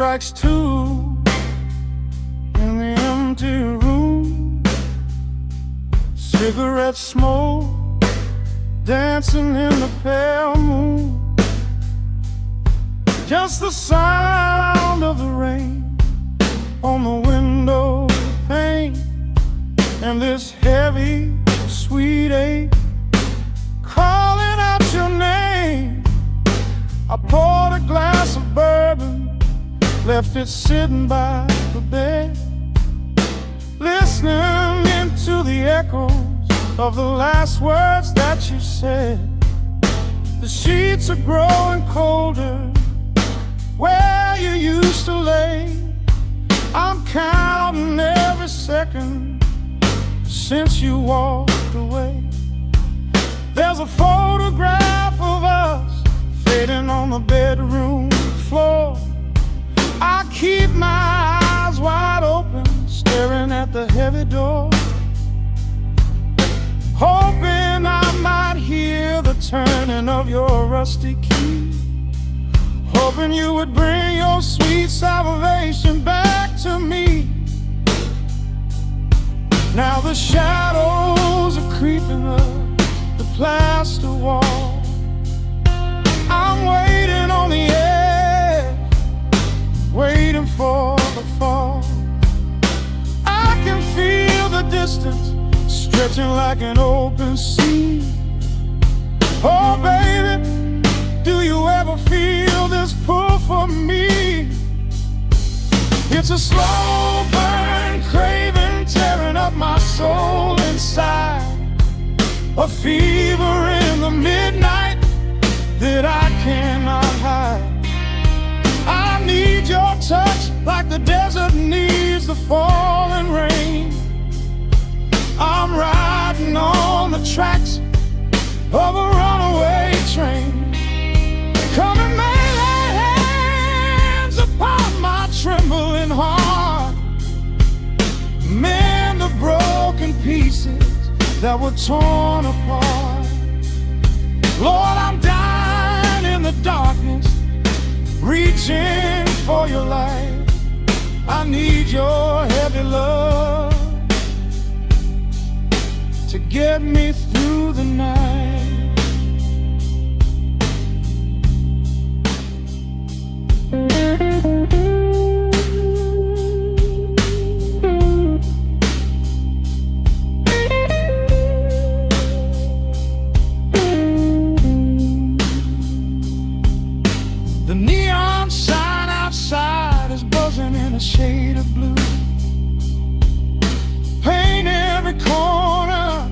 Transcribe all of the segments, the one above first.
strikes two in the empty room. Cigarette smoke dancing in the pale moon. Just the sound of the rain on the window pane, and this heavy, sweet ache calling out your name. I poured a glass of bourbon, left it sitting by the bed, listening into the echoes of the last words that you said. The sheets are growing colder where you used to lay. I'm counting every second since you walked away. There's a photograph of us fading on the bedroom floor. I keep my eyes wide open, staring at the heavy door, hoping I might hear the turning of your rusty key, hoping you would bring your sweet salvation back to me. Now the shadows are creeping up the plaster wall. I'm waiting on the edge, waiting for the fall. I can feel the distance stretching like an open sea. Oh baby, do you ever feel this pull for me? It's a slow burn craving tearing up my soul inside, a fever in the midnight that I cannot hide. I need your touch like the desert needs the falling rain. I'm riding on the tracks of a runaway train. Come and lay hands upon my trembling heart, mend the broken pieces that were torn apart. Lord, I'm dying in the darkness, reaching for your light. I need your heavy love to get me through the night. The neon sign outside is buzzing in a shade of blue. Paint every corner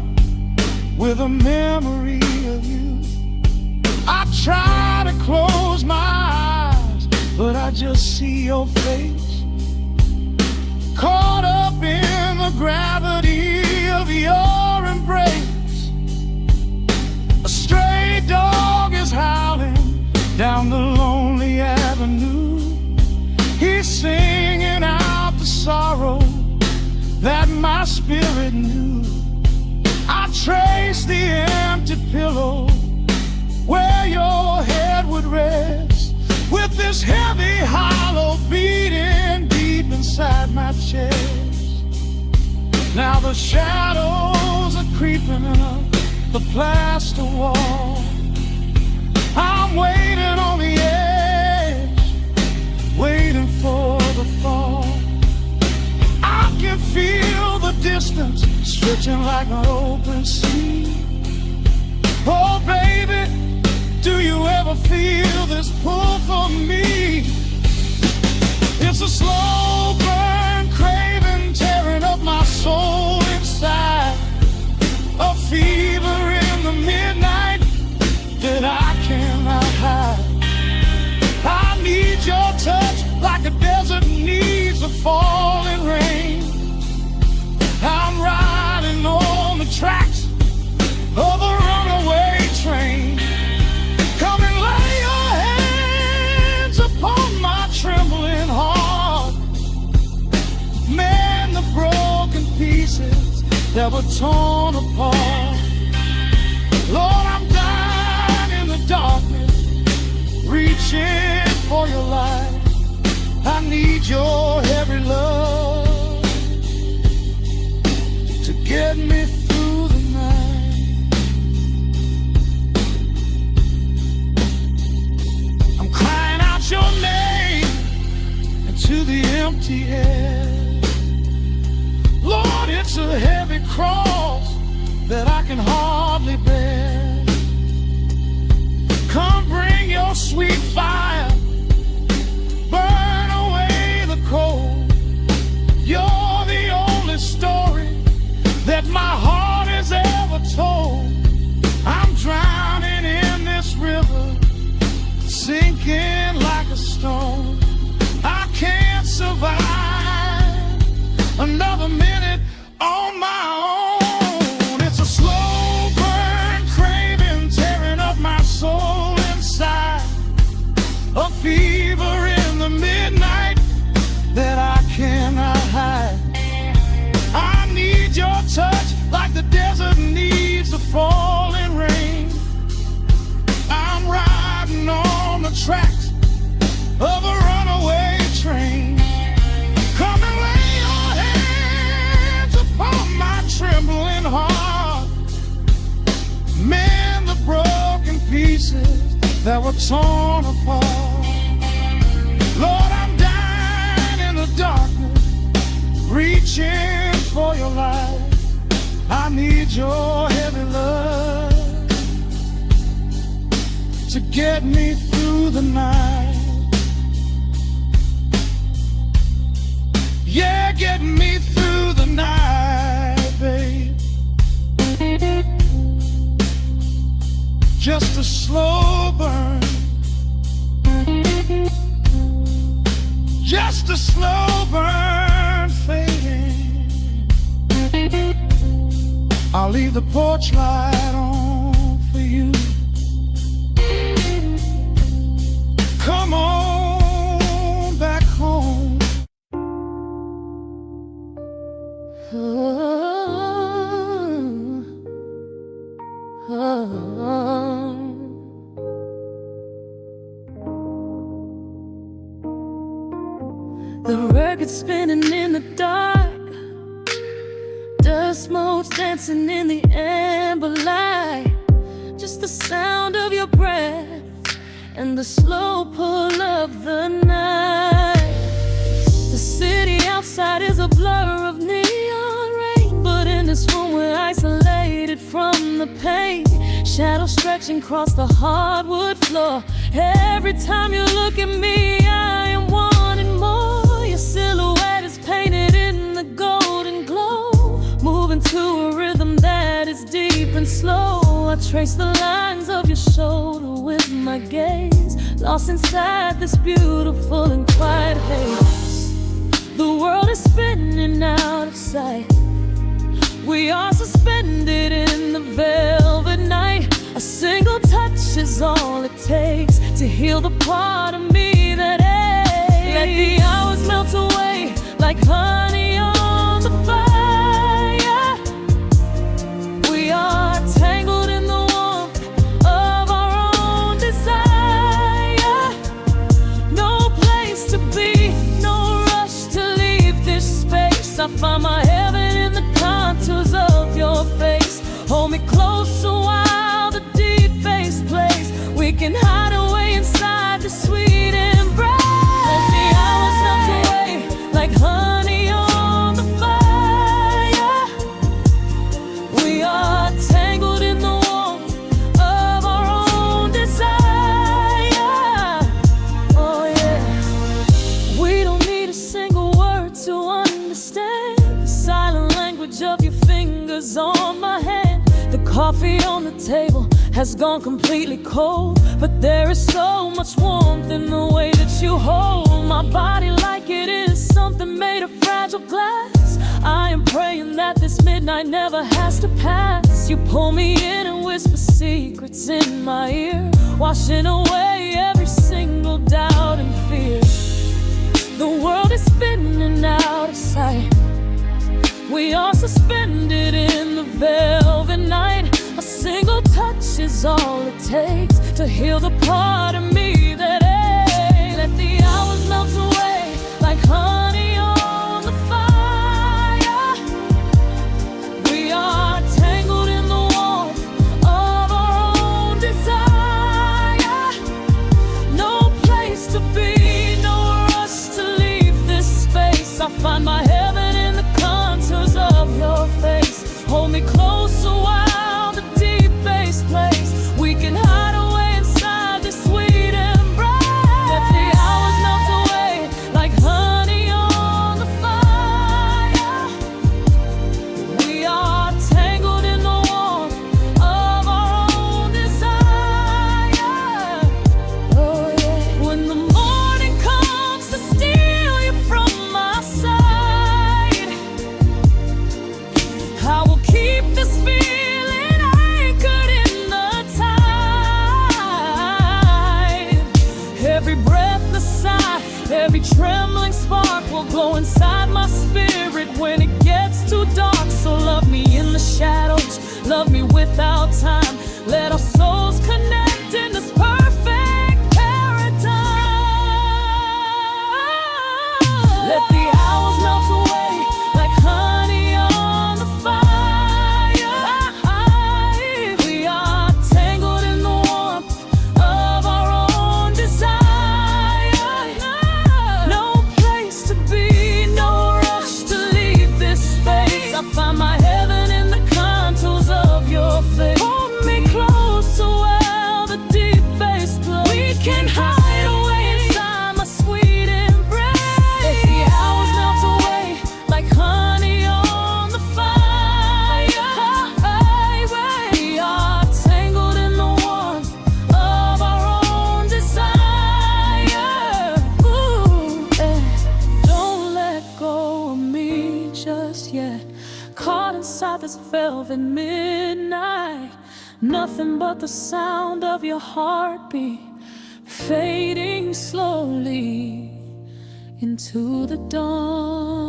with a memory of you. I try to close my eyes, but I just see your face, caught up in the gravity of your embrace. A stray dog is howling down the lonely avenue. He's singing out the sorrow that my spirit knew. I trace the empty pillow where your head would rest, with this heavy hollow beating deep inside my chest. Now the shadows are creeping up the plaster wall. I'm waiting on the edge, waiting for the fall. I can feel the distance stretching like an open sea. Oh baby, do you ever feel this pull for me? It's a slow burn craving tearing up my soul inside, a fever in the midnight that I cannot hide. I need your touch like a desert needs the falling rain. I'm riding on the tracks of a runaway train. Come and lay your hands upon my trembling heart, mend the broken pieces that were torn apart. Lord, I'm dying in the darkness, reaching for your light. I empty head. Lord, it's a heavy cross that I can hardly bear. Come bring your sweet fire, burn away the cold. You're the only story that my heart has ever told. I'm drowning in this river, sinking like a stone. I can't survive another minute on my own. It's a slow burn craving, tearing up my soul inside. A fever in the midnight that I cannot hide. I need your touch like the desert needs the falling rain. I'm riding on the tracks of a runaway train. Come and lay your hands upon my trembling heart. Mend the broken pieces that were torn apart. Lord, I'm dying in the darkness, reaching for your light. I need your heavy love to get me through the night. Yeah, get me through the night, babe. Just a slow burn, just a slow burn fading. I'll leave the porch light on for you. Come on back home. The record spinning in the dark, dust motes dancing in the amber light. Just the sound of your breath and the slow pull of the night. The city outside is a blur of neon rain, but in this room we're isolated from the pain. Shadows stretching across the hardwood floor. Every time you look at me, I am wanting more. Your silhouette is painted in the golden glow, moving to a rhythm that is deep and slow. I trace the lines of your shoulder with my gaze, lost inside this beautiful and quiet haze. The world is spinning out of sight. We are suspended in the velvet night. A single touch is all it takes to heal the part of me that aches. Let the hours melt away like honey on the fire. We are tangled in the warmth of our own desire. No place to be, no rush to leave this space. I find my heaven in the contours of your face. Hold me closer while the deep bass plays. We can hide away inside the sweet embrace. Let the hours melt away like honey on the fire. We are tangled in the warmth of our own desire. Oh yeah. We don't need a single word to understand the silent language of your fingers on my hand. The coffee on the table has gone completely cold, but there is so much warmth in the way that you hold my body like it is something made of fragile glass. I am praying that this midnight never has to pass. You pull me in and whisper secrets in my ear, washing away every single doubt and fear. The world is spinning out of sight. We are suspended in the velvet night. A single touch is all it takes to heal the part of me that aches. Let the hours melt away like honey on the fire. We are tangled in the warmth of our own desire. No place to be, no rush to leave this glow inside my spirit when it gets too dark. So love me in the shadows, love me without time. Let our souls connect in this perfect paradise. Let the hours melt away like honey on the fire. We are tangled in the warmth of our own desire. No place to be, no rush to leave this space. I find my heaven in the contours of your face. Hold me close so well the deep bass blows. We can hide away inside my sweet embrace. Let the hours melt away like honey on the fire. We are tangled in the warmth of our own desire. Ooh, don't let go of me just yet. Caught inside this velvet midnight. Nothing but the sound of your heartbeat fading slowly into the dawn.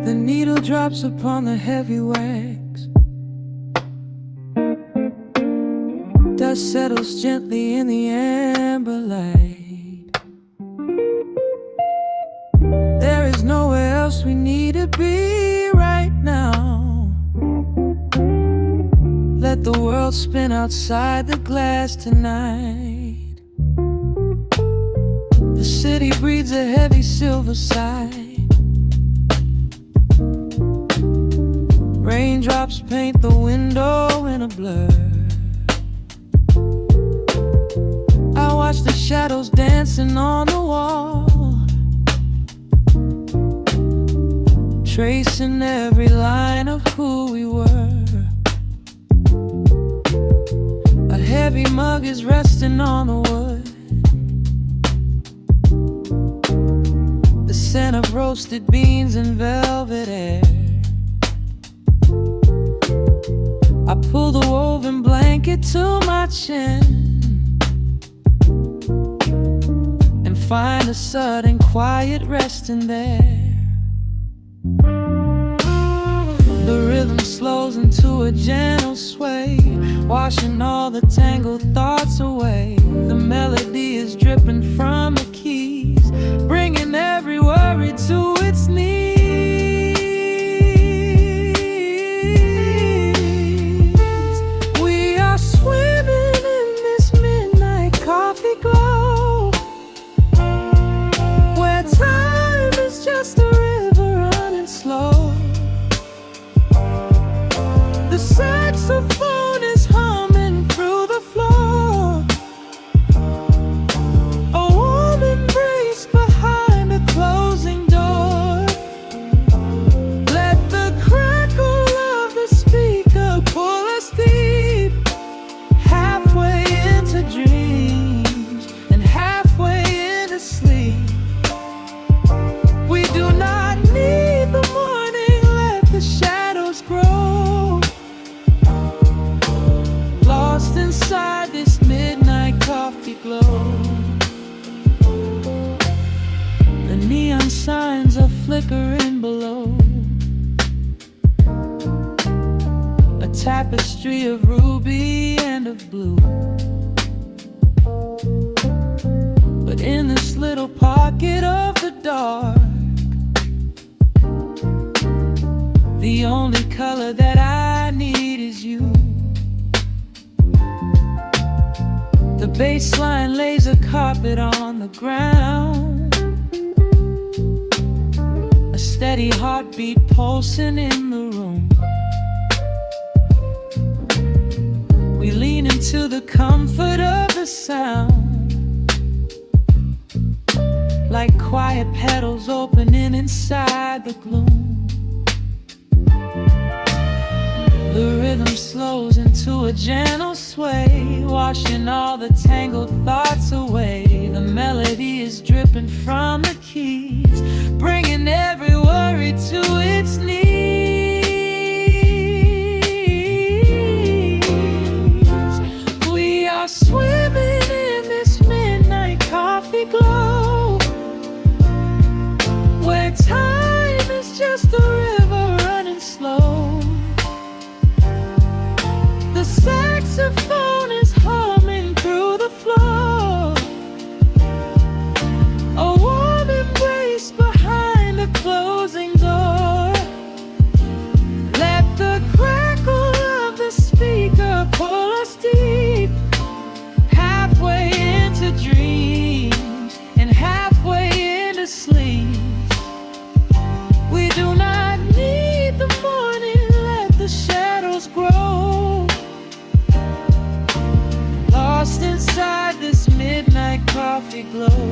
The needle drops upon the heavy wax. Dust settles gently in the amber light. There is nowhere else we need to be right now. Let the world spin outside the glass tonight. The city breathes a heavy silver sigh. Raindrops paint the window in a blur. I watch the shadows dancing on the wall, tracing every line of who we were. A heavy mug is resting on the wood. The scent of roasted beans and velvet air. I pull the woven blanket to my chin and find a sudden quiet resting there. The rhythm slows into a gentle sway, washing all the tangled thoughts away. The melody is dripping from the keys, bringing every worry to its knees. Swimming in this midnight coffee glow, where time is just a river running slow. The saxophone is humming through the floor, a warm embrace behind a closing door. Let the crackle of the speaker pull us deep, halfway into dreams and halfway into sleep. We do not need the morning, let the shadows grow. Lost inside this midnight coffee glow. The neon signs are flickering below, a tapestry of ruby and of blue. But in this little pocket of the dark, the only color that I need is you. The bass line lays a carpet on the ground, a steady heartbeat pulsing in the room. We lean into the comfort of the sound, like quiet petals opening inside the gloom. The rhythm slows into a gentle sway, washing all the tangled thoughts away. The melody is dripping from the keys, bringing every worry to its knees. We are swimming in this midnight coffee glow, where time is just a river running slow. The saxophone is humming through the floor, a warm embrace behind a closing door. Let the crackle of the speaker pull us deep, halfway into dreams and halfway into sleep. We do not need the morning, let the shadows grow. Lost inside this midnight coffee glow.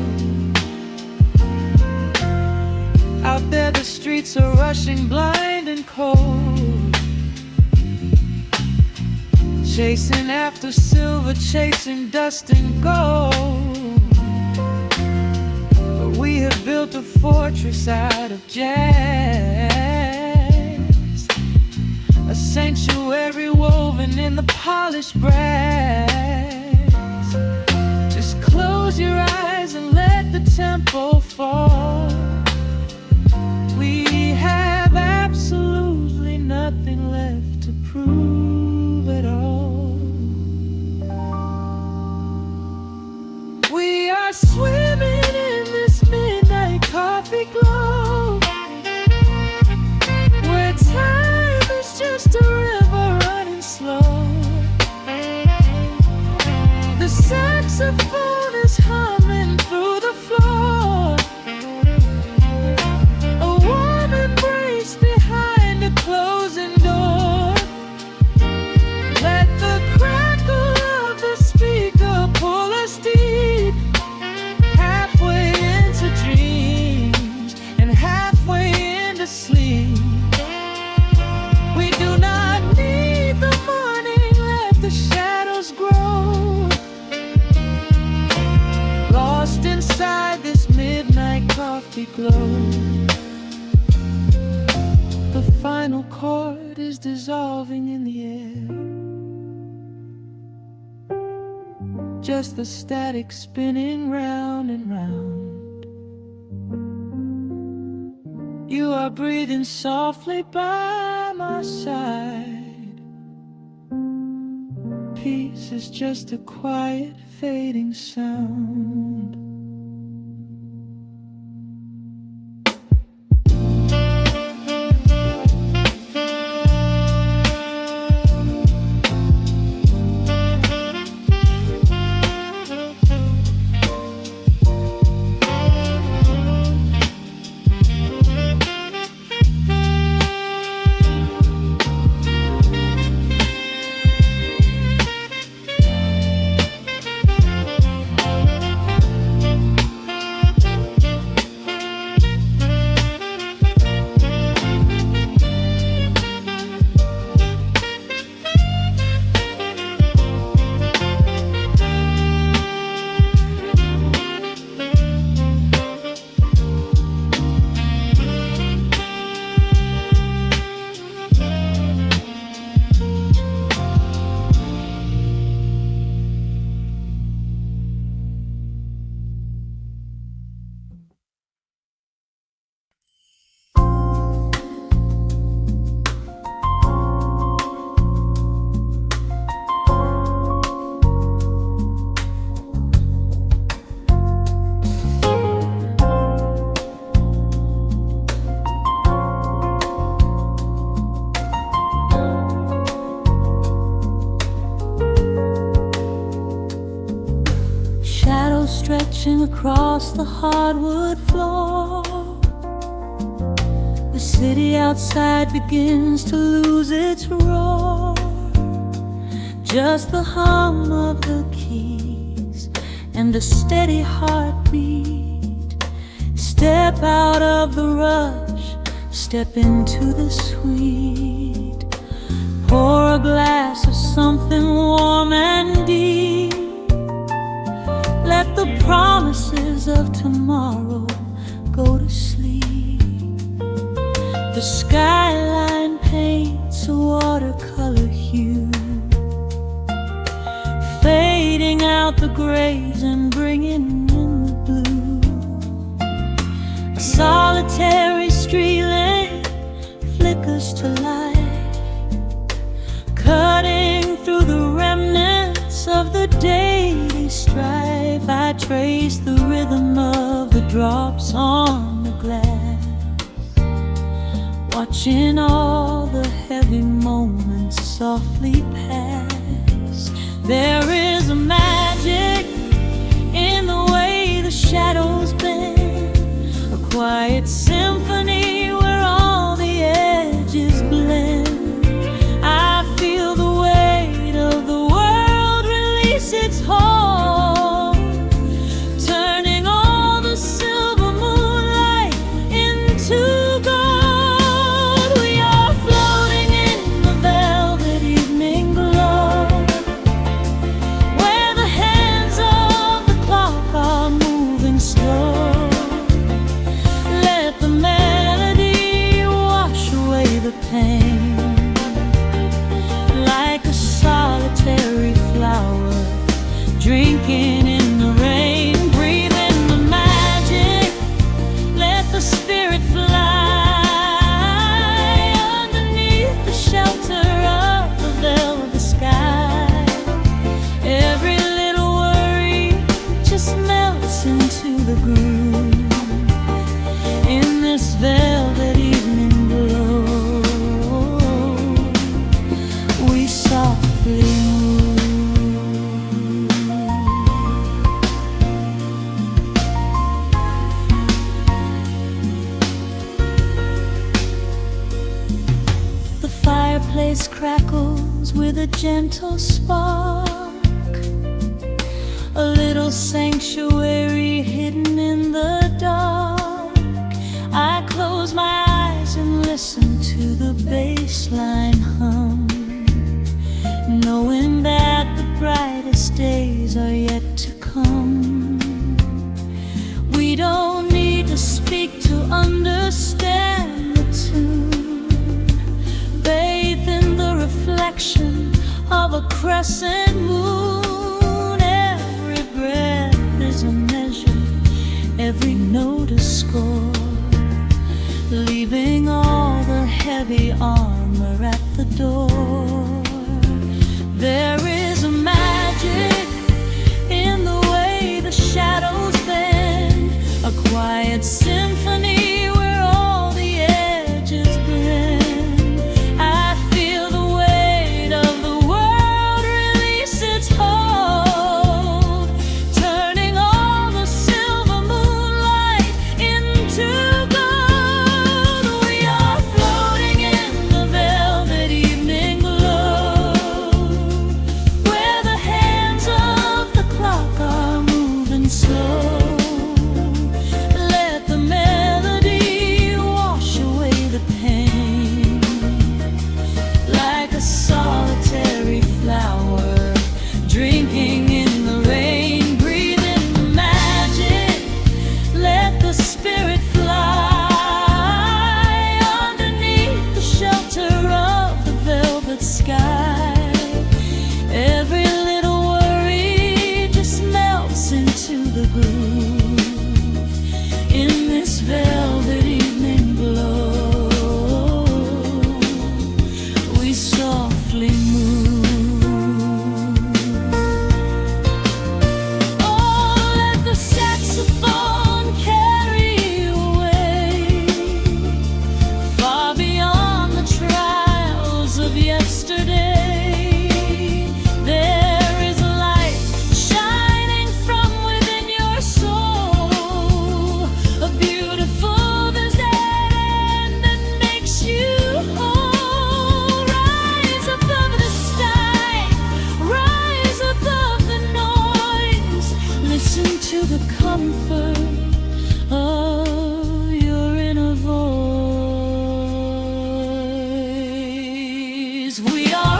Out there the streets are rushing blind and cold, chasing after silver, chasing dust and gold. But we have built a fortress out of jazz, a sanctuary woven in the polished brass. Just close your eyes and let the tempo fall. We have absolutely nothing left to prove at all. We are swimming in this midnight coffee glow, where time is just a river running slow. The saxophone is humming through the floor, a warm embrace behind a closing door. Let the crackle of the speaker pull us deep, halfway into dreams and halfway into sleep. We do not need the morning, let the shadows grow. Lost inside this midnight coffee glow. The final chord is dissolving in the air, just the static spinning round and round. You are breathing softly by my side. Peace is just a quiet fading sound. Stretching across the hardwood floor, the city outside begins to lose its roar. Just the hum of the keys and a steady heartbeat. Step out of the rush, step into the sweet. Pour a glass of something warm and deep. Let the promises of tomorrow go to sleep. The skyline paints a watercolor hue, fading out the grays and bringing in the blue. A solitary street lamp flickers to life, cutting through the remnants of the daily strife. I trace the rhythm of the drops on the glass, watching all the heavy moments softly pass. There is a magic in the way the shadows bend, a quiet symphony where all the edges blend. I feel the weight of the world release its hold, turning all the silver moonlight into gold. We are floating in the velvet evening glow, where the hands of the clock are moving slow. Let the melody wash away the pain, like a solitary flower drinking in the rain. Breathe in the magic, let the spirit fly underneath the shelter of the velvet sky. Every little worry just melts into the groove in this velvet evening glow. We softly move. The fireplace crackles with a gentle spark, a little sanctuary hidden in the dark. I close my eyes and listen to the bass line hum, knowing that the brightest days are yet to come. We don't need to speak to understand the tune. Bathe in the reflection of a crescent moon. Every breath is a measure, every note a score, leaving all the heavy armor at the door. There is a magic in the way the shadows bend, a quiet symphony where all the edges blend. I feel the weight of the world release its hold, turning all the silver moonlight into gold. We are floating in the velvet evening glow, where the hands of the clock are moving slow. Let the melody wash away the pain, like a solitary flower drinking in the rain. Breathe in the magic, let the spirit fly underneath the shelter of the velvet sky. Every little worry just melts into the groove in this velvet evening glow. We softly move. Oh, let the saxophone carry you away, far beyond the trials of yesterday. There is a light shining from within your soul, a beautiful vision that makes you whole. Rise above the sky, rise above the noise. Listen to the comfort of your inner voice. We are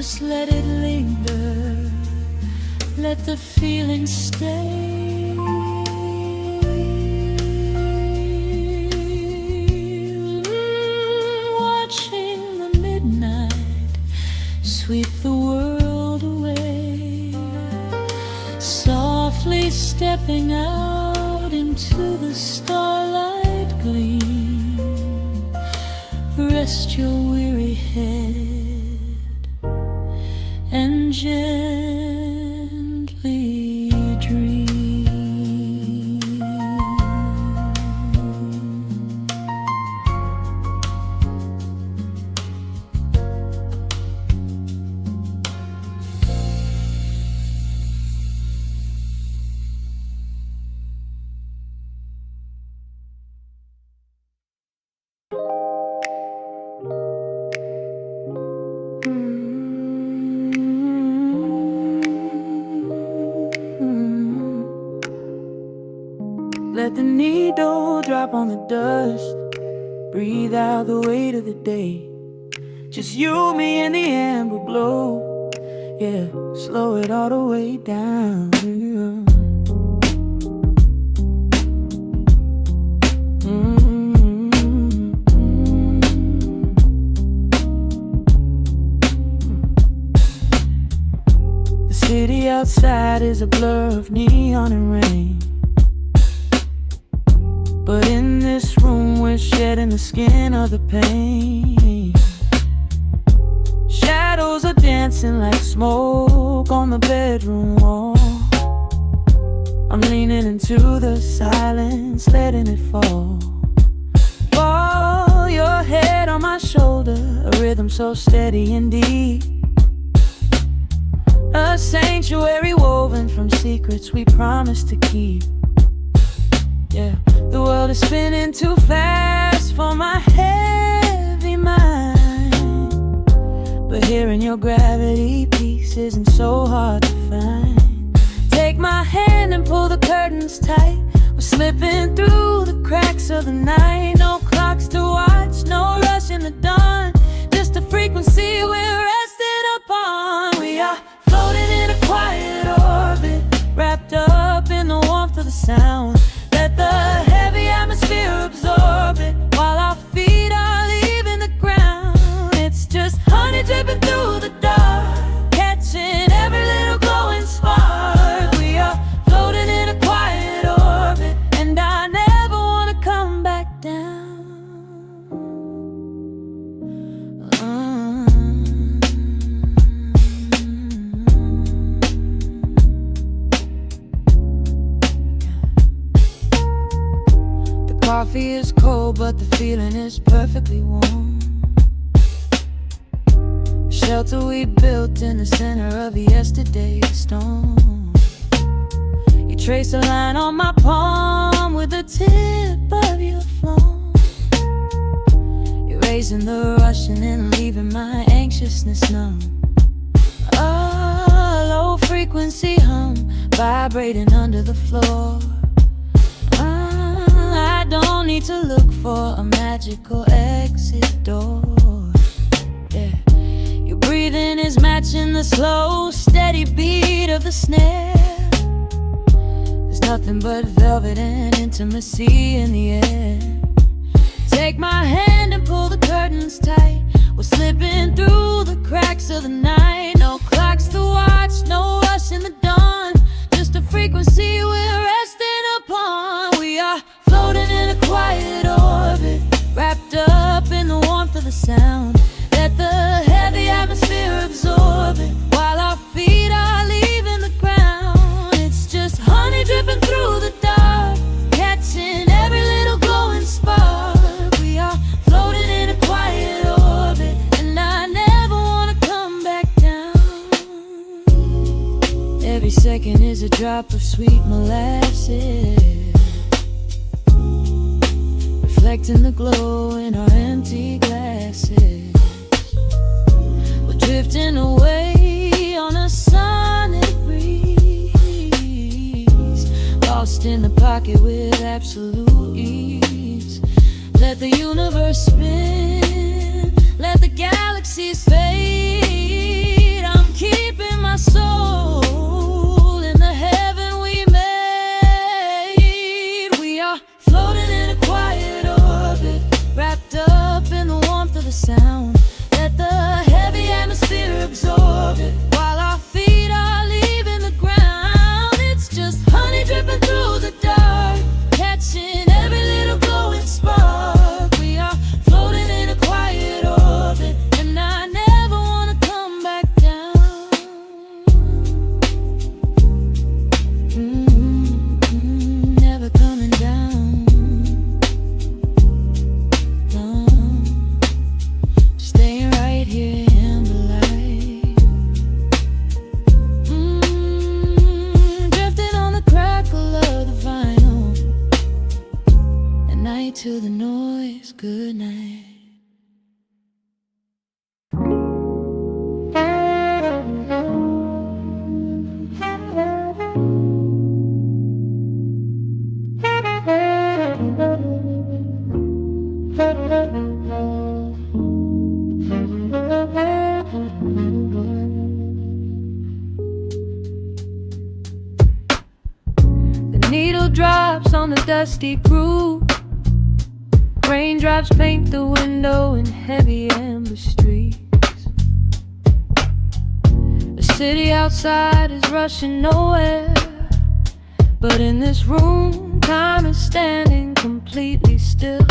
Just let it linger, let the feeling stay. Watching the midnight sweep the world away, softly stepping out into the starlight gleam. Rest your weary head and gently dream. Let the needle drop on the dust, breathe out the weight of the day. Just you, me, and the amber glow. Yeah, slow it all the way down. The city outside is a blur of neon and rain, but in this room we're shedding the skin of the pain. Shadows are dancing like smoke on the bedroom wall. I'm leaning into the silence, letting it fall. Fall, your head on my shoulder, a rhythm so steady and deep. A sanctuary woven from secrets we promised to keep. Yeah, the world is spinning too fast for my heavy mind, but hearing your gravity piece isn't so hard to find. Take my hand and pull the curtains tight. We're slipping through the cracks of the night. No clocks to watch, no rush in the dawn, just a frequency we're resting upon. We are floating in a quiet orbit, wrapped up in the warmth of the sound. Let the heavy atmosphere absorb it, while our feet are leaving the ground. It's just honey dripping through the dark, catching every little glowing spark. We are floating in a quiet orbit, and I never want to come back down. Coffee is cold, but the feeling is perfectly warm. Shelter we built in the center of yesterday's storm. You trace a line on my palm with the tip of your phone, erasing the rushing and leaving my anxiousness numb. A low frequency hum vibrating under the floor. I don't need to look for a magical exit door. Yeah, your breathing is matching the slow, steady beat of the snare. There's nothing but velvet and intimacy in the air. Take my hand and pull the curtains tight. We're slipping through the cracks of the night. No clocks to watch, no rush in the dawn, just a frequency we're resting upon. We are floating in a quiet orbit, wrapped up in the warmth of the sound. Let the heavy atmosphere absorb it, while our feet are leaving the ground. It's just honey dripping through the dark, catching every little glowing spark. We are floating in a quiet orbit, and I never want to come back down. Every second is a drop of sweet molasses, reflecting the glow in our empty glasses. We're drifting away on a sonic breeze, lost in the pocket with absolute ease. Let the universe spin, let the galaxies fade. the sound. Let the heavy atmosphere absorb it while our feet are leaving the ground. It's just honey dripping through the dark, catching every little glowing spark. We are floating in a quiet orbit, and I never wanna come back down. Never coming down. No, staying right here in the light. Drifting on the crackle of the vinyl. At night to the noise, good night. The needle drops on the dusty groove. Raindrops paint the window in heavy amber streaks. The city outside is rushing nowhere, but in this room, time is standing completely still.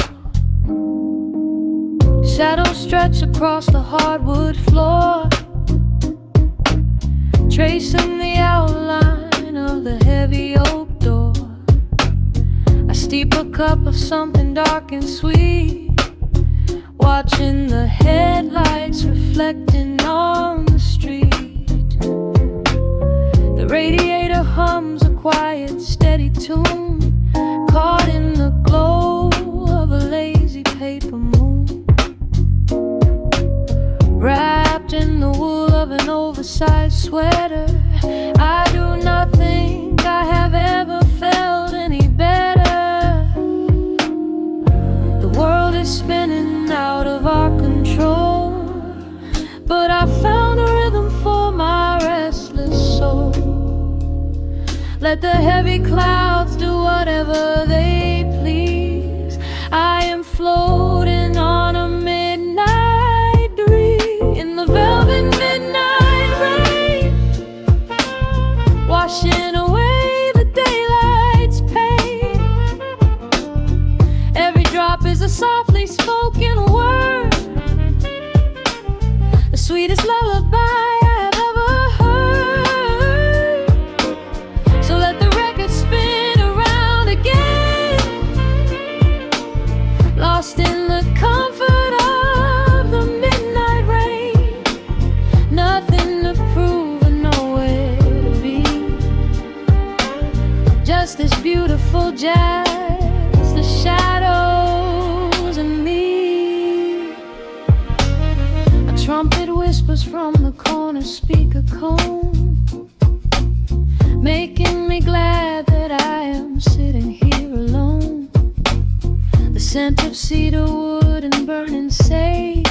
Shadows stretch across the hardwood floor, tracing the outline of the heavy oak door. I steep a cup of something dark and sweet, watching the headlights reflecting on the street. The radiator hums a quiet, steady tune, caught in the glow of a lazy paper moon. Wrapped in the wool of an oversized sweater, I do not think I have ever felt any better. The world is spinning out of our control, but I found a rhythm for my restless soul. Let the heavy clouds do whatever they please. I am floating on a midnight breeze in the velvet midnight rain, washing away the daylight's pain. Every drop is a softly spoken word, the sweetest lullaby I have ever heard. So let the record spin around again, lost in the comfort of the midnight rain. Nothing to prove and nowhere to be, just this beautiful jazz, the shadows and me. A trumpet whispers from the corner speaker cone, making me glad that I am sitting here alone. The scent of cedar wood and burning sage,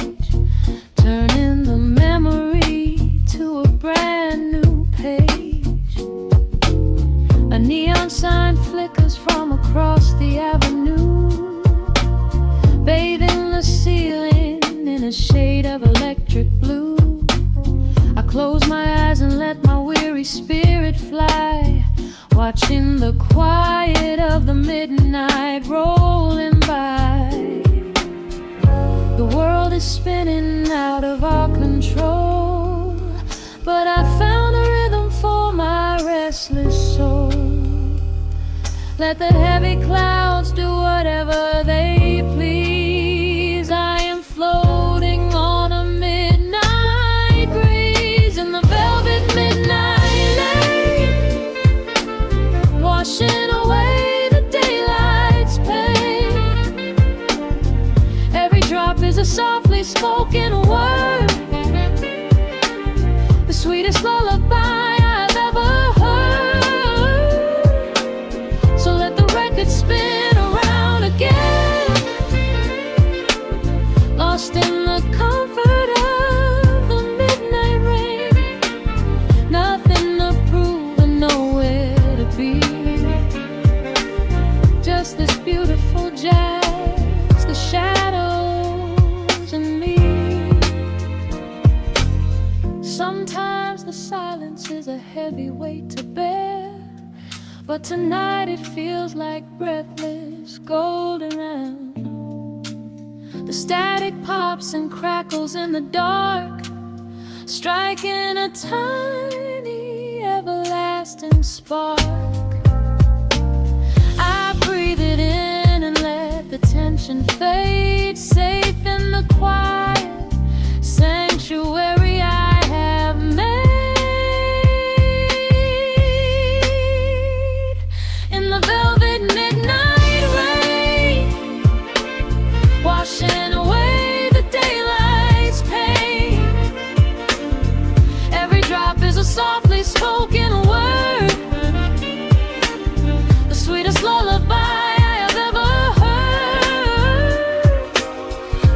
turning the memory to a brand new page. A neon sign flickers from across the avenue, bathing the ceiling in a shade of electric blue. I close my eyes and let my weary spirit fly, watching the quiet of the midnight rolling by. The world is spinning out of our control, but I found a rhythm for my restless soul. Let the heavy clouds do whatever they please. I am floating on a midnight breeze in the velvet midnight lane, washing away the daylight's pain. Every drop is a softly spoken word, the sweetest lullaby I've ever heard. So let the record spin around again, lost in the comfort of the midnight rain. Nothing to prove and nowhere to be, just this beautiful jazz, the shadows and me. but tonight it feels like breathless golden round. The static pops and crackles in the dark, striking a tiny everlasting spark. I breathe it in and let the tension fade, safe in the quiet sanctuary I have made. In the velvet midnight rain, washing away the daylight's pain. Every drop is a softly spoken word, the sweetest lullaby I have ever heard.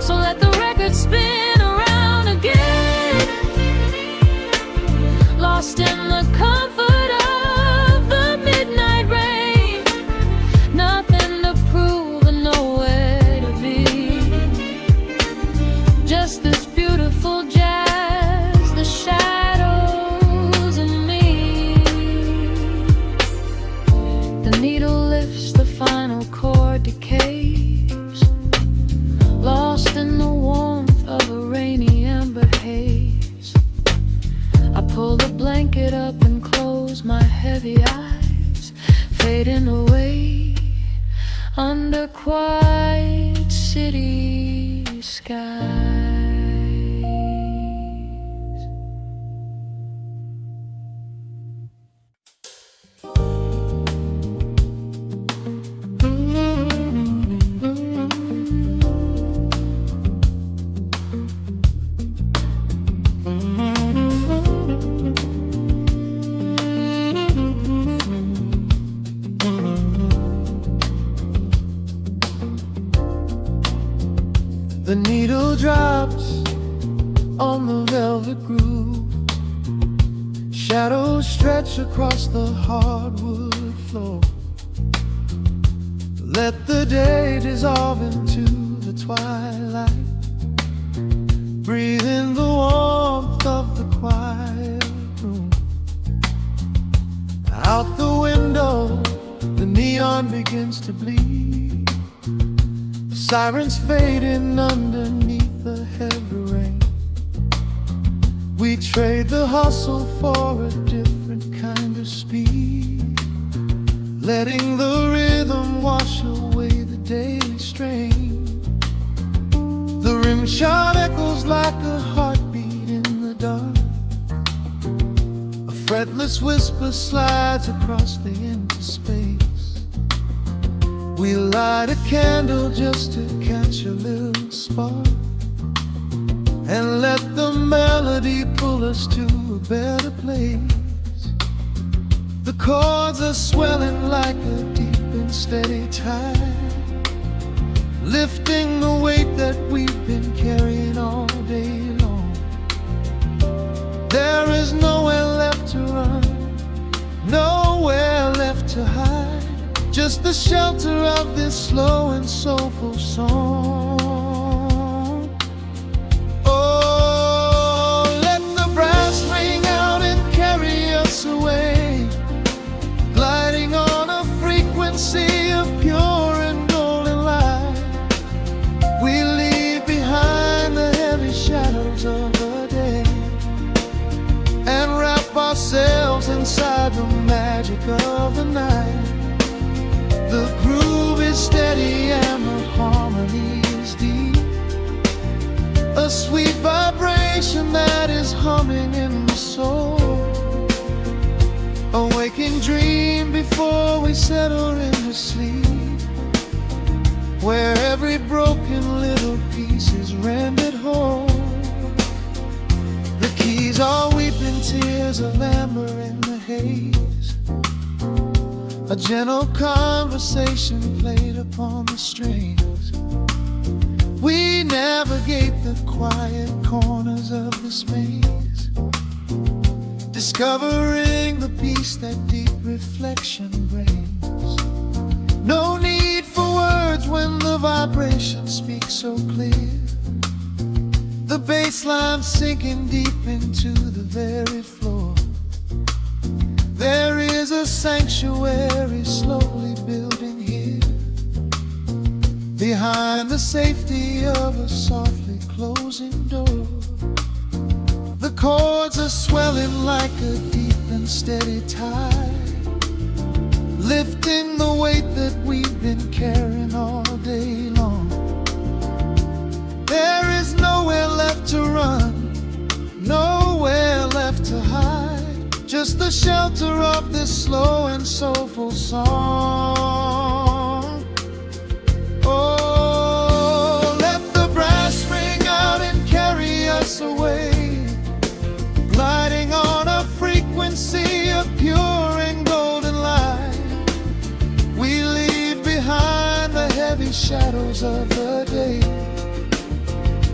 So let the record spin around again, lost in the comfort of the midnight rain. Nothing to prove and nowhere to be, just this beautiful jazz, the shadows and me. The needle lifts, the final chord decays, lost in the warmth of a rainy amber haze. I pull the blanket up and close my heavy eyes, fading away under quiet city skies. The needle drops on the velvet groove, shadows stretch across the hardwood floor. Let the day dissolve into the twilight, breathe in the warmth of the quiet room. Out the window, the neon begins to bleed, sirens fading underneath the heavy rain. We trade the hustle for a different kind of speed, letting the rhythm wash away the daily strain. The rim shot echoes like a heartbeat in the dark, a fretless whisper slides across the empty space. We light a candle just to catch a little spark, and let the melody pull us to a better place. The chords are swelling like a deep and steady tide, lifting the weight that we've been carrying all day long. There is nowhere left to run, nowhere left to hide, just the shelter of this slow and soulful song. Oh, let the brass ring out and carry us away, gliding on a frequency of pure and golden light. We leave behind the heavy shadows of the day, and wrap ourselves inside the magic of the night. The groove is steady and the harmony is deep, a sweet vibration that is humming in the soul, a waking dream before we settle into sleep, where every broken little piece is rendered whole. The keys are weeping tears of amber in the haze, a gentle conversation played upon the strings. We navigate the quiet corners of this maze, discovering the peace that deep reflection brings. No need for words when the vibration speaks so clear, the bass line sinking deep into the very floor. There is is a sanctuary slowly building here, behind the safety of a softly closing door. The chords are swelling like a deep and steady tide, lifting the weight that we've been carrying all day long. There is nowhere left to run, nowhere left to hide, just the shelter of this slow and soulful song. Oh, let the brass ring out and carry us away, gliding on a frequency of pure and golden light. We leave behind the heavy shadows of the day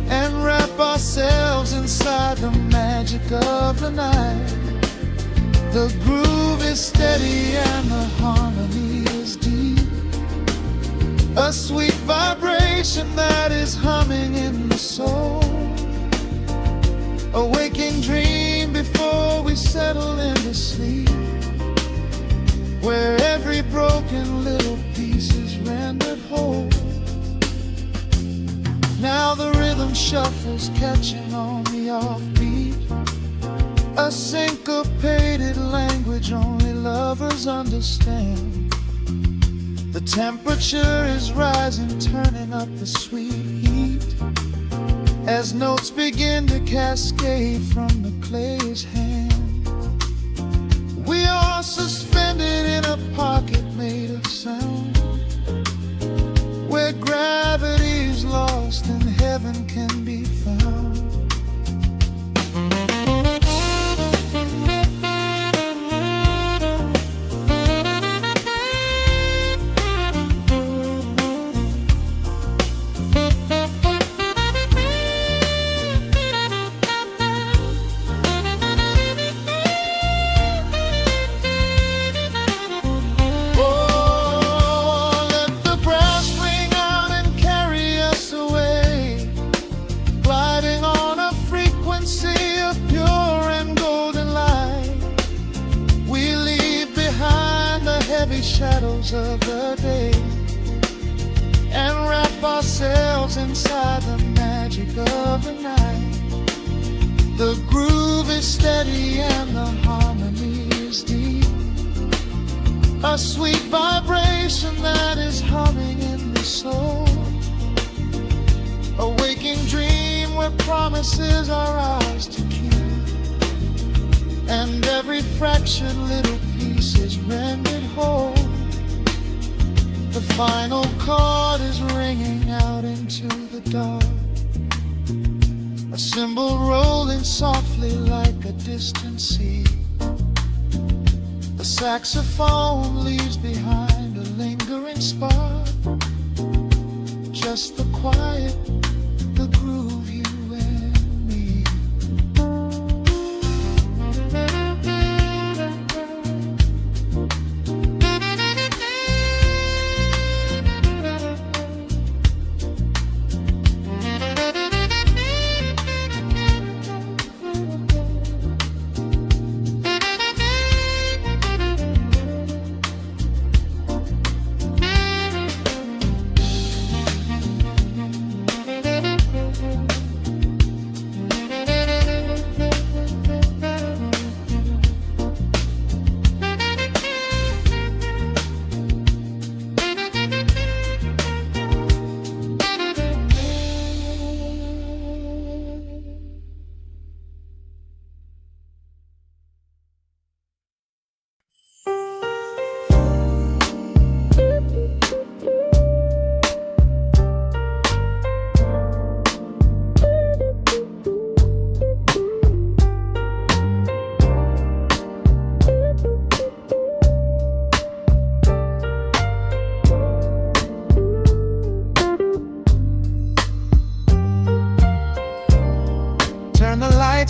and wrap ourselves inside the magic of the night. The groove is steady and the harmony is deep, a sweet vibration that is humming in the soul, a waking dream before we settle into sleep, where every broken little piece is rendered whole. Now the rhythm shuffles, catching on the offbeat, a syncopated language only lovers understand. The temperature is rising, turning up the sweet heat, as notes begin to cascade from the clay's hand. We are suspended in a pocket made of sound, where gravity is lost and heaven can be found. Shadows of the day and wrap ourselves inside the magic of the night. The groove is steady and the harmony is deep, a sweet vibration that is humming in the soul, a waking dream where promises are ours to keep, and every fractured little piece is rendered whole. The final chord is ringing out into the dark, a cymbal rolling softly like a distant sea. The saxophone leaves behind a lingering spark, just the quiet, the groove, you and me.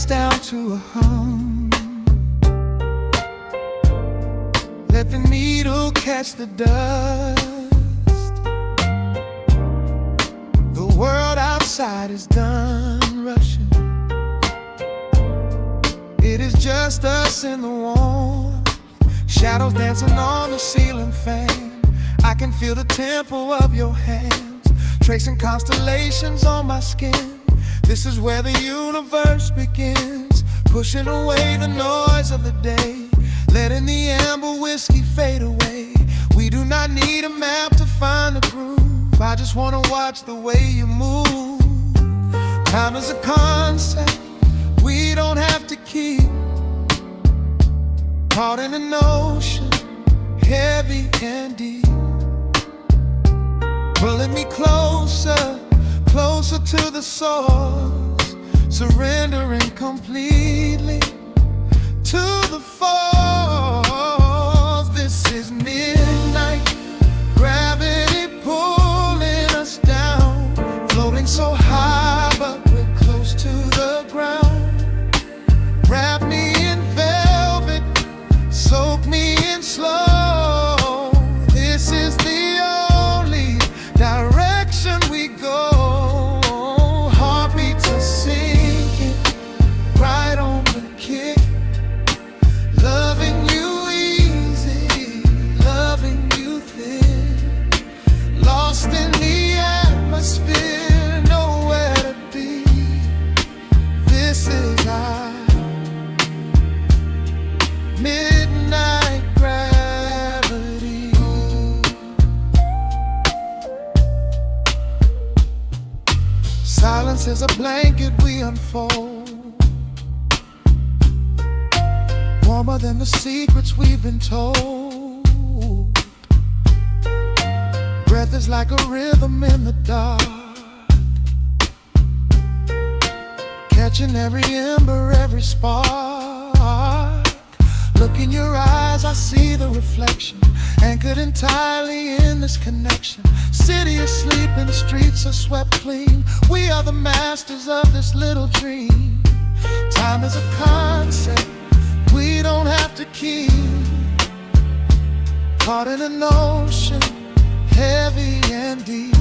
Down to a hum, let the needle catch the dust. The world outside is done rushing, it is just us in the warmth, Shadows dancing on the ceiling fan. I can feel the tempo of your hands, tracing constellations on my skin. This is where the universe begins, pushing away the noise of the day, letting the amber whiskey fade away. We do not need a map to find the groove. I just wanna watch the way you move. Time is a concept we don't have to keep. Caught in an ocean, heavy and deep, pulling me closer, closer to the source, surrendering completely to the force. This is midnight, gravity pulling us down, floating so high but we're close to the ground. Wrap me in velvet, soak me in slow. This is the only direction we go. Heartbeats are sinking, right on the kick. Loving you easy, loving you thin. Lost in the atmosphere, nowhere to be. This is our midnight gravity. Silence is a blanket we unfold, warmer than the secrets we've been told. Breath is like a rhythm in the dark, catching every ember, every spark. Look in your eyes, I see the reflection, anchored entirely in this connection. City is sleeping, streets are swept clean. We are the masters of this little dream. Time is a concept we don't have to keep. Caught in an ocean, heavy and deep,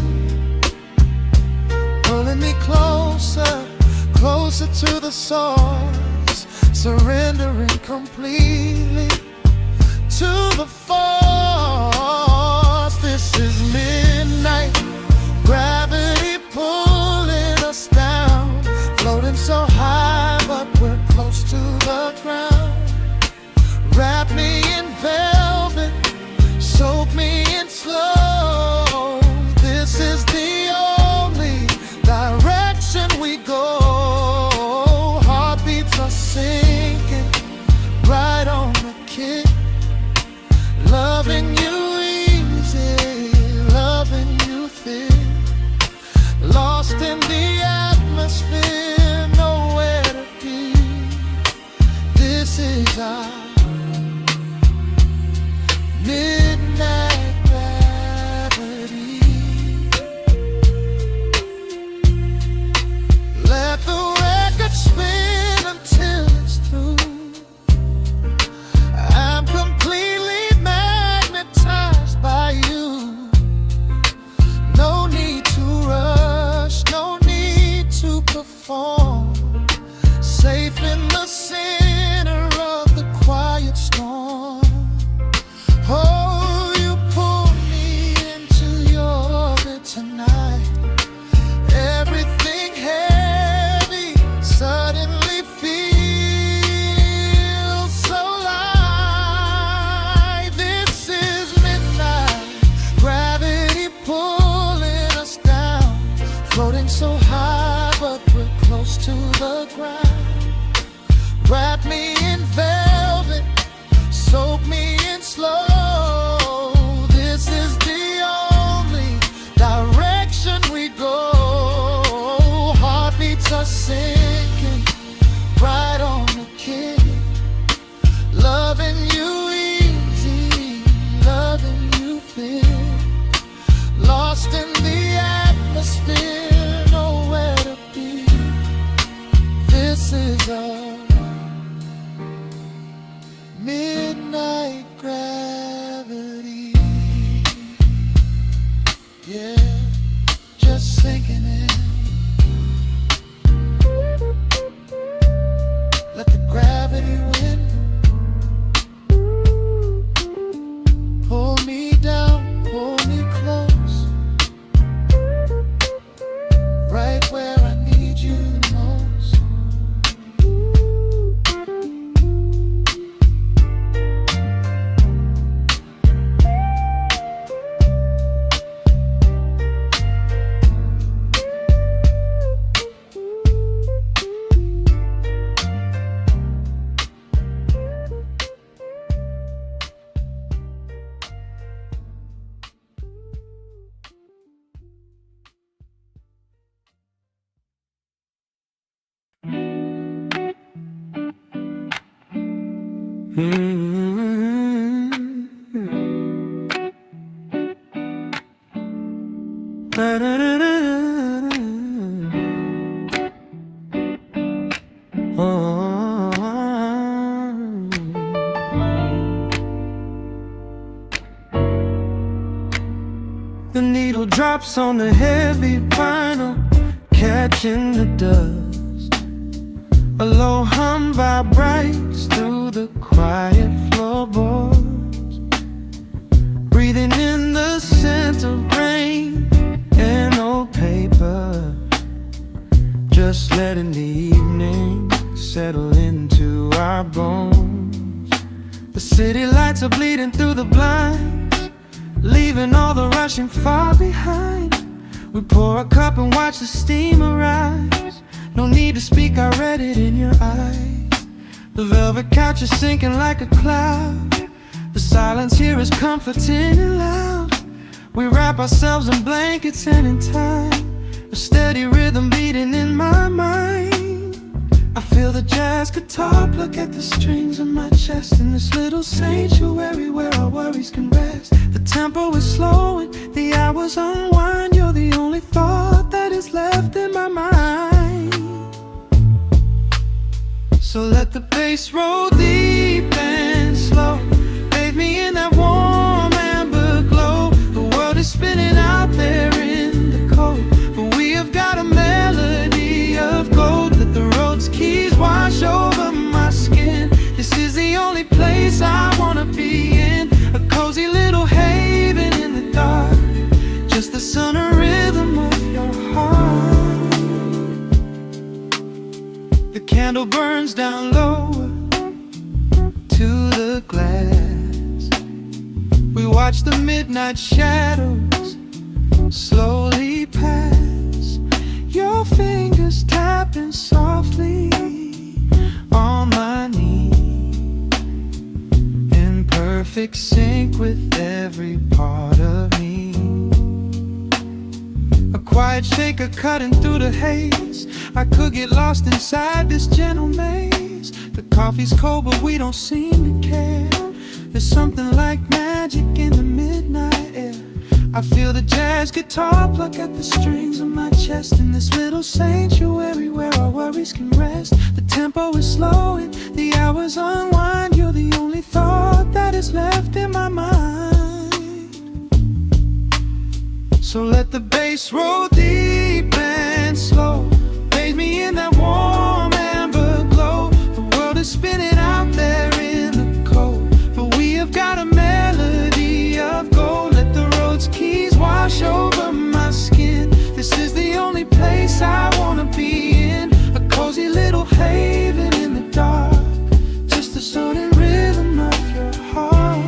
pulling me closer, closer to the source, surrendering completely to the force. This is midnight, gravity pulling us down, floating so high but we're close to the ground. Wrap me in velvet, soak me in slow. This is the only direction we go. Heartbeats are sinking, right on the kick. Loving you easy, loving you thin. Lost in the atmosphere, nowhere to be. This is our midnight gravity. Let the record spin until it's through. I'm completely magnetized by you. No need to rush, no need to perform. Safe in the center of the quiet storm. Oh, you pull me into your orbit tonight. Everything heavy suddenly feels so light. This is midnight, gravity pulling us down, floating so high but we're close to the ground. Wrap me in velvet, soak me in slow. This is the only direction we go. Heartbeats are sinking, right on the kick. Loving you easy, loving you thin. Lost in the atmosphere, nowhere to be. This is our midnight gravity. Yeah, just sinking in. The needle drops on the heavy vinyl, catching the dust. A low hum vibrates through the quiet floorboards, breathing in the scent of rain and old paper, just letting the evening settle into our bones. The city lights are bleeding through the blinds, leaving all the rushing far behind. We pour a cup and watch the steam arise. No need to speak, I read it in your eyes. The velvet couch is sinking like a cloud. The silence here is comforting and loud. We wrap ourselves in blankets and in time, a steady rhythm beating in my mind. I feel the jazz guitar pluck at the strings of my chest, in this little sanctuary where our worries can rest. The tempo is slowing, the hours unwind. You're the only thought that is left in my mind. So let the bass roll deep and slow, bathe me in that warm amber glow. The world is spinning out there in the cold, but we have got a melody of gold. Let the road's keys wash over my skin. This is the only place I wanna be in, a cozy little haven in the dark, just the sun and rhythm of your heart. The candle burns down lower to the glass. We watch the midnight shadows slowly pass, your fingers tapping softly on my knee, in perfect sync with every part of me. A quiet shaker cutting through the haze. I could get lost inside this gentle maze. The coffee's cold but we don't seem to care. There's something like magic in the midnight air. I feel the jazz guitar pluck at the strings of my chest, in this little sanctuary where our worries can rest. The tempo is slowing, the hours unwind. You're the only thought that is left in my mind. So let the bass roll deep and slow, bathe me in that warm amber glow. The world is spinning out there in the cold, but we have got a melody of gold. Let the road's keys wash over my skin. This is the only place I wanna be in, a cozy little haven in the dark, just the sound and rhythm of your heart.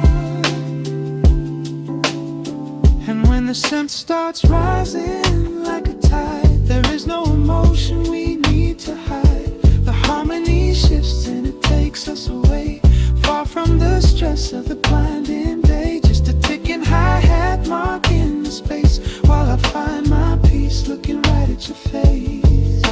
And when the scent starts rising like a tide, there is no emotion we need to hide. The harmony shifts and it takes us away, far from the stress of the blinding day. Just a ticking hi-hat marking the space, while I find my peace looking right at your face.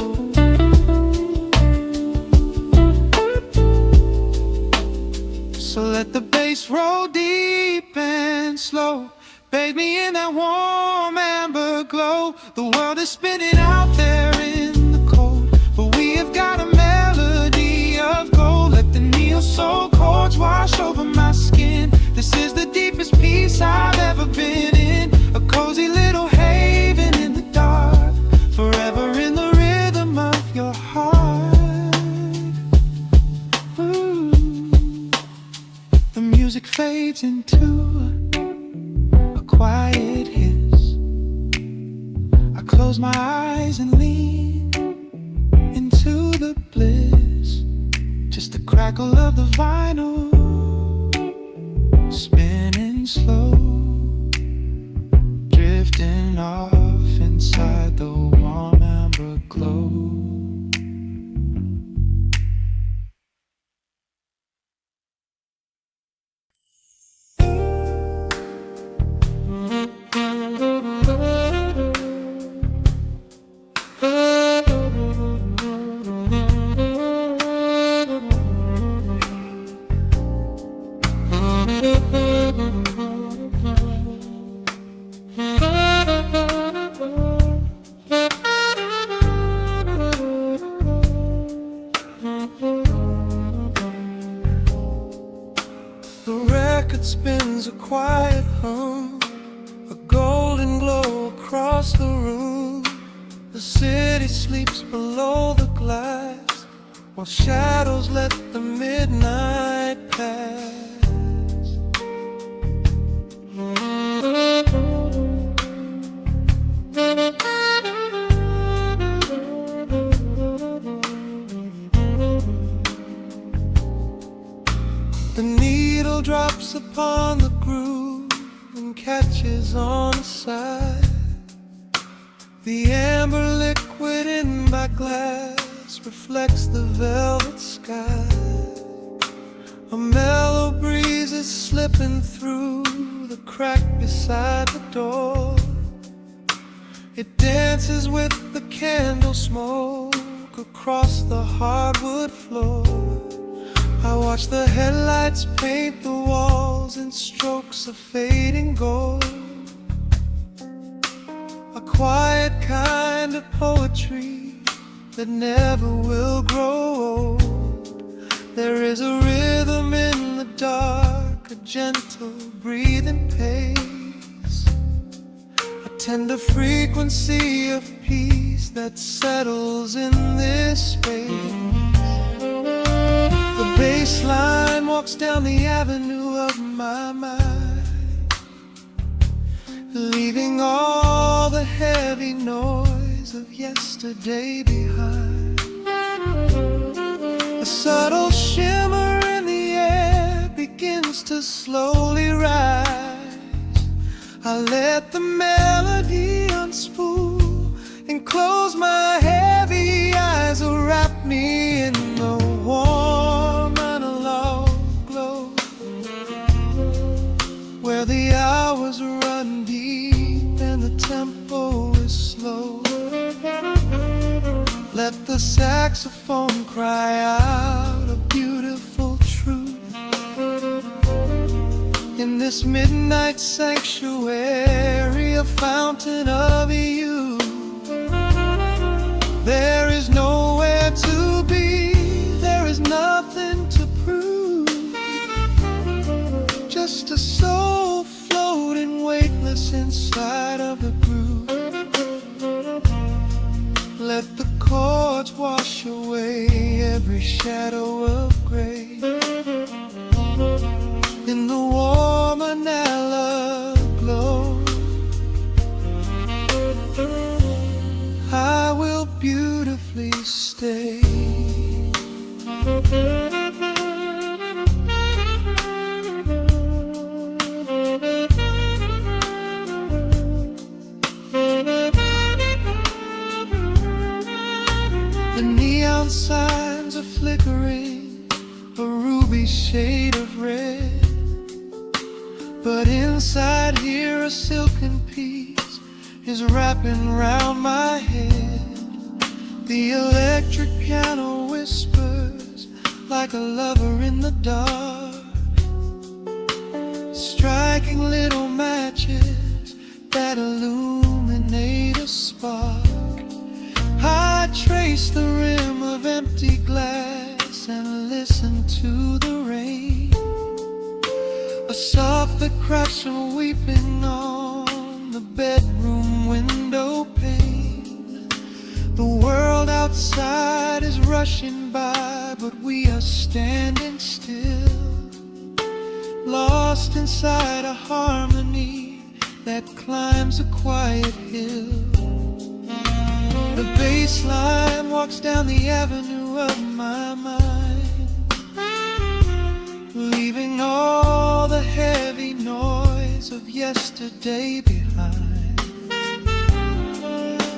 So let the bass roll deep and slow, bathe me in that warm amber glow. The world is spinning out there in the cold, but we have got a melody of gold. Let the neo-soul chords wash over my skin. This is the deepest peace I've ever been in, a cozy little haven in the dark, forever in the rhythm of your heart. Ooh. The music fades into a quiet hiss. I close my eyes and lean into the bliss, just the crackle of the vinyl spinning slow, drifting off inside the warm amber glow. a quiet hum, a golden glow across the room. The city sleeps below the glass, while shadows let the midnight pass. The needle drops upon the groove and catches on the side. The amber liquid in my glass reflects the velvet sky. A mellow breeze is slipping through the crack beside the door. It dances with the candle smoke across the hardwood floor. I watch the headlights paint the walls in strokes of fading gold. A quiet kind of poetry that never will grow old. There is a rhythm in the dark, a gentle breathing pace, a tender frequency of peace that settles in this space. The bass line walks down the avenue of my mind, leaving all the heavy noise of yesterday behind. A subtle shimmer in the air begins to slowly rise. I let the melody unspool and close my heavy eyes, will wrap me in the warm analog glow, where the hours run deep and the tempo is slow. Let the saxophone cry out a beautiful truth in this midnight sanctuary, a fountain of youth. There is nowhere to be, there is nothing to prove, just a soul floating weightless inside of the groove. Let the chords wash away every shadow of gray. In the warm analog glow, I will beautifully stay. The neon signs are flickering, a ruby shade of red. But inside here a silken peace is wrapping round my head. The electric piano whispers like a lover in the dark, striking little matches that illuminate a spark. I trace the rim of empty glass and listen to the rain, a soft percussion weeping on the bedroom window pane. The world outside is rushing by, but we are standing still, lost inside a harmony that climbs a quiet hill. The bass line walks down the avenue of my mind, leaving all the heavy noise of yesterday behind.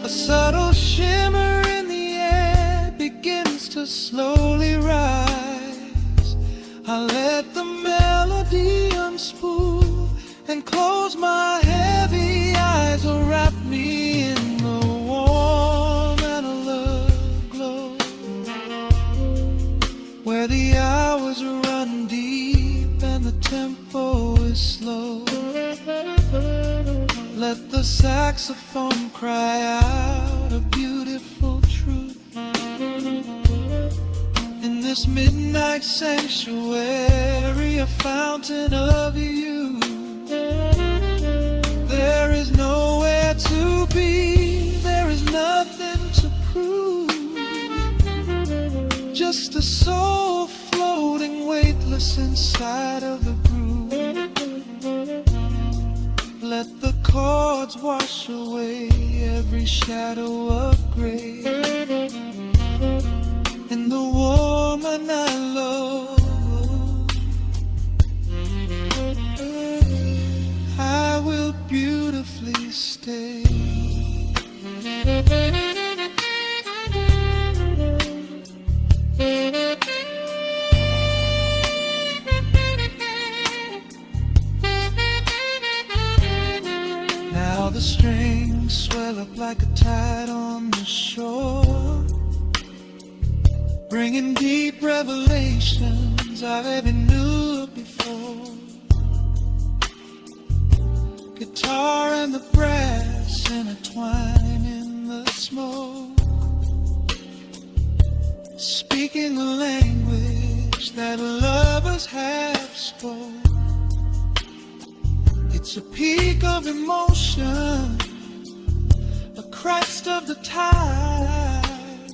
A subtle shimmer in the air begins to slowly rise. I let the melody unspool and close my heavy eyes, will wrap me in the warm analog glow, where the hours run deep and the tempo is slow. Let the saxophone cry out a beautiful truth in this midnight sanctuary, a fountain of youth. Just a soul floating weightless inside of the groove. Let the chords wash away every shadow of gray. And the woman I love, I will beautifully stay. Now the strings swell up like a tide on the shore, bringing deep revelations I've ever knew before. Guitar and the brass intertwine in the smoke, speaking a language that lovers have spoke. It's a peak of emotion, a crest of the tide,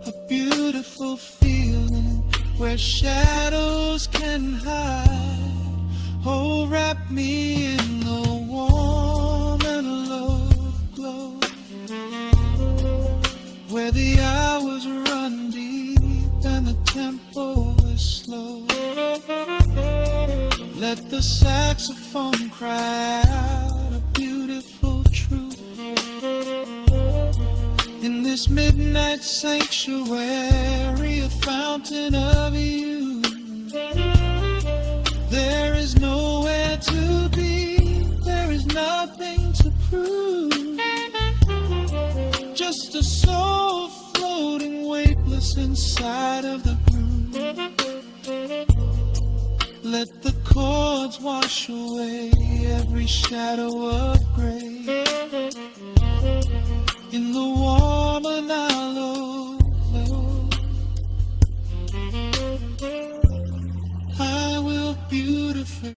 a beautiful feeling where shadows can hide. Oh, wrap me in the warm and love glow, where the hours run deep and the tempo is slow. Let the saxophone cry out a beautiful truth in this midnight sanctuary, a fountain of youth. There is nowhere to be, there is nothing to prove. Just a soul floating weightless inside of the groove. Let the chords wash away every shadow of gray.